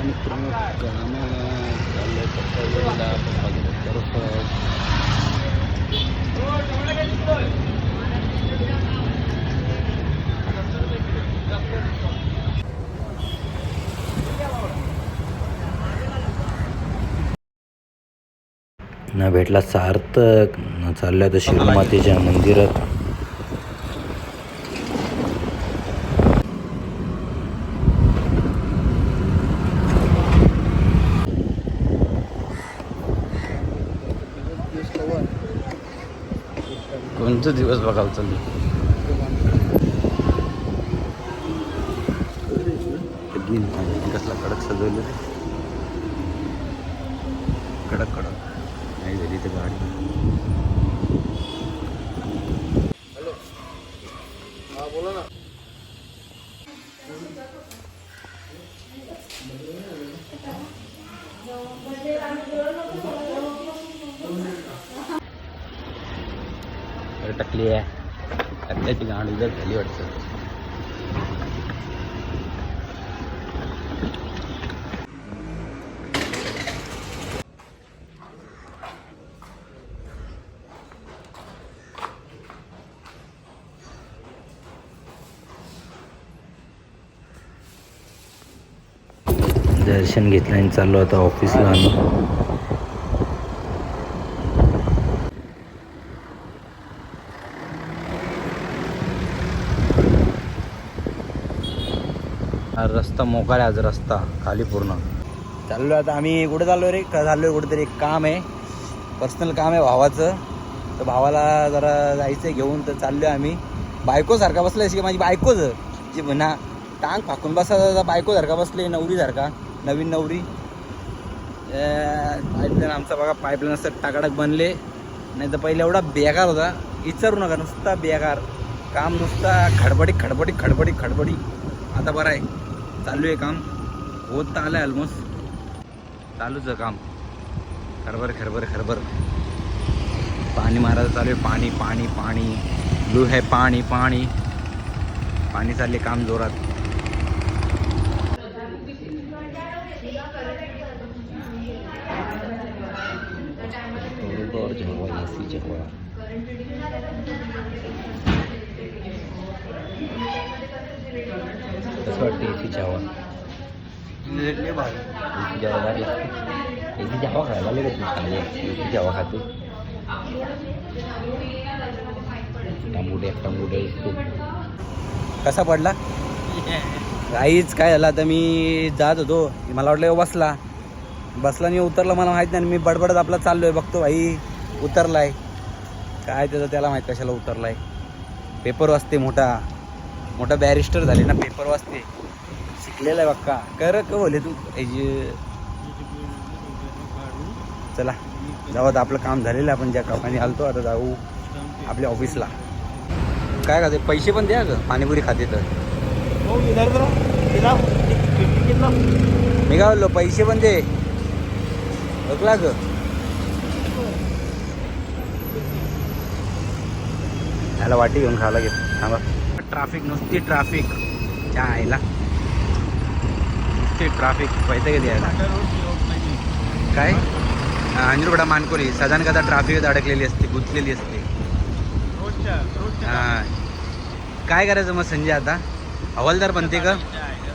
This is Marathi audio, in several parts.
मित्रांनो कामाला चाललंय पप्पा ना भेटला सार्थक ना चाललं तर शिवमातेच्या मंदिरात. कोणतं दिवस बघायला चालले कसला कडक सजवलं रे. कडक कडक नाही झाली तर गाडी. हॅलो हा बोला ना. टाकली आहे त्याची गाडी जर झाली वाटतं. दर्शन घेतलं आणि चाललो आता ऑफिसला. रस्ता मोकळा आहे आज. रस्ता खाली पूर्ण. चाललो आता आम्ही. कुठे चाललो रे? चाललोय कुठेतरी. एक काम आहे, पर्सनल काम आहे भावाचं. तर भावाला जरा जायचं घेऊन. तर चाललोय आम्ही. बायकोसारखा बसलाय की माझी बायकोच जी म्हणा टांग फाकून बसा. बायकोसारखा बसले, नवरीसारखा. नवीन नवरी. पाईपलाईन आमचा बघा. पाईपलाईन असं टाकाटाक बनले. नाही तर पहिले एवढा बेकार होता विचारू नका. नुसता बेकार काम. नुसता खडबडी खडबडी खडबडी खडबडी. आता बरं आहे. चालू आहे काम. होत तर आलं आहे ऑलमोस्ट. चालूच आहे काम. खरबर खरबर खरबर. पाणी मारायचं चालू आहे. पाणी पाणी पाणी. ब्लू है पाणी पाणी. पाणी चालले काम जोरात. कसं वाटते एसीची हवा? एसीची हवा गार लागते. एसीची हवा खायला लागेल खाली. एसीची हवा खाते. टांबुडे असतो. कसा पडला? काहीच काय झालं. आता मी जात होतो. मला वाटलं बसला नाही उतरला. मला माहीत नाही. मी बडबडत आपला चाललोय. बघतो भाई उतरलाय. काय त्याचं त्याला माहीत कशाला उतरलाय. पेपर वाचते. मोठा बॅरिस्टर झाले ना. पेपर वाचते. शिकलेला आहे बक्का. कर का बोले तू. चला जाऊ आता. आपलं काम झालेलं आहे. आपण ज्या कामाने आलतो आता जाऊ आपल्या ऑफिसला. काय खाते? पैसे पण द्या ग. पाणीपुरी खाते तर. मी काय बोललो पैसे पण दे. बघला ग. याला वाटी घेऊन खायला घेत. थांबा. ट्राफिक नुसती ट्राफिक. त्या आईला नुसती ट्राफिक. पैसे किती यायला काय? अंजुरगडा मानकोली सदान कदा ट्राफिक अडकलेली असते. गुंतलेली असते. हां काय करायचं मग संजय आता? हवालदार बनते का?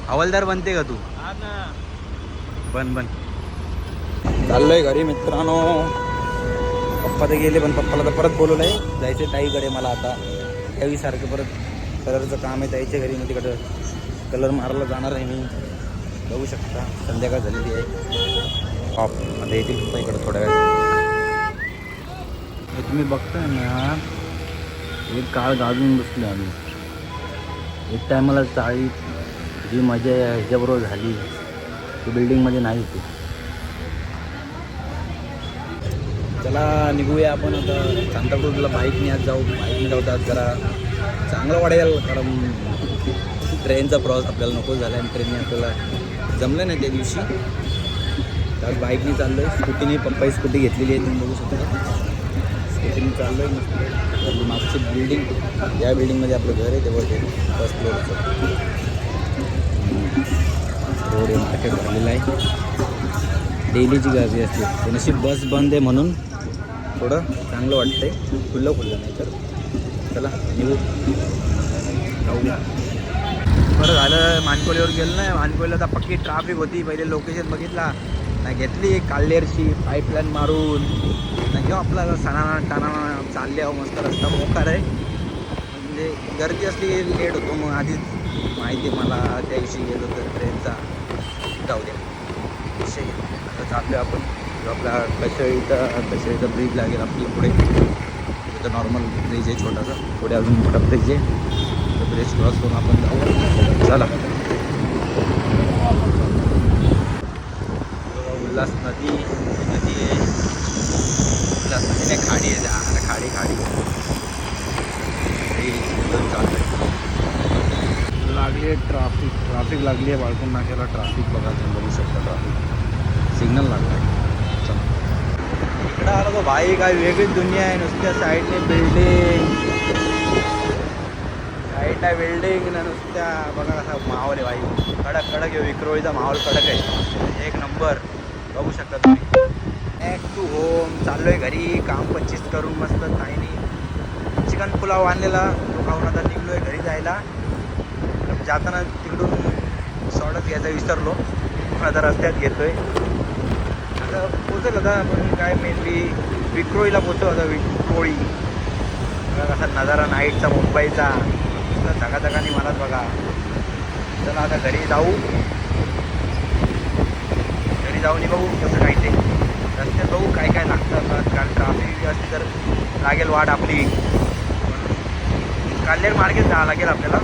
हवालदार बनते का तू? बन चाललोय घरी मित्रांनो. पप्पा तर गेले. पण पप्पाला तर परत बोलवलं आहे जायचं ताईकडे. मला आता यावीसारखं परत कलरचं काम आहे ताईच्या घरी. मग तिकडं कलर मारायला जाणार आहे मी. बघू शकता संध्याकाळ झालेली आहे. ऑफ आता येतील पप्पा इकडं थोड्या वेळ. हे तुम्ही बघताय ना. एक काळ गाजून बसले आम्ही. एक टायमाला चाळीत जी मजा ह्याच्याबरोबर झाली ती बिल्डिंगमध्ये नाही होती. चला निघूया आपण आता. सांताक्रूजला बाईकने आज जाऊ. बाईकने जाऊ तर आज जरा चांगलं वाटेल. कारण ट्रेनचा प्रवास आपल्याला नको झाला आणि ट्रेनने आपल्याला जमलं नाही त्या दिवशी. आज बाईकने चाललो आहे. स्कूटीने पप्पाही स्कूटी घेतलेली आहे. तुम्ही बघू शकता. स्कूटीने चाललो आहे. मागची बिल्डिंग. या बिल्डिंगमध्ये आपलं घर आहे. तेव्हा ते फर्स्ट फ्लोअरचं. रोड हे मार्केट भरलेलं आहे. डेलीची गर्दी असते. पण अशी बस बंद आहे म्हणून थोडं चांगलं वाटतंय. खुल्लं नाही तर चला निघू जाऊया. बरं झालं मानकोलीवर गेलं नाही. मानकोलीला तर पक्की ट्राफिक होती. पहिले लोकेशन बघितला नाही घेतली काल्लेरची पाईपलाईन मारून नाही घेऊ आपला सणाना टाणाना चालले आहो. मस्त रस्ता मोकार आहे. म्हणजे गर्दी असली लेट होतो. मग आधीच माहिती आहे मला त्या दिवशी गेलो तर ट्रेनचा जाऊ द्या विषय. आता चाललो आपण आपला कशेळीचा ब्रिज लागेल आपल्या पुढे. इथं नॉर्मल ब्रिज आहे छोटासा. पुढे अजून मोठा ब्रिज आहे. तो ब्रिज क्रॉस करून आपण जाऊ. चला उल्हास नदी आहे. उल्हास नदी नाही खाडी आहे. खाडी लागली आहे ट्राफिक लागली आहे. बाळकून नाक्याला ट्राफिक बघा तुम्ही बघू शकता. ट्राफिक सिग्नल लागला आहे. चला इकडं आला तो भाई काय वेगळीच दुनिया आहे. नुसत्या साईडने बिल्डिंग ना नुसत्या बघा कसा माहोल आहे भाई. कडक आहे. विक्रोळीचा माहोल कडक आहे. एक नंबर बघू शकता तुम्ही. बॅक टू होम चाललोय घरी. काम 25 करून मस्त ताईनी चिकन पुलाव आणलेला तो खाऊन आता निघलोय घरी जायला. जाताना तिकडून शॉर्टच घ्यायचा विसरलो. आता रस्त्यात घेतोय. आता पोचेल होता पण काय मेनली विक्रोळीला पोचलो होता. विक्रोळी कसा नजारा नाईटचा मुंबईचा धगाधगाने मलाच बघा. चला आता घरी जाऊन बघू कसं काय ते रस्त्यात बघू काय लागतं. कारण ट्राफिक असली तर लागेल वाट आपली. काल्लेर मार्केट जावं लागेल आपल्याला.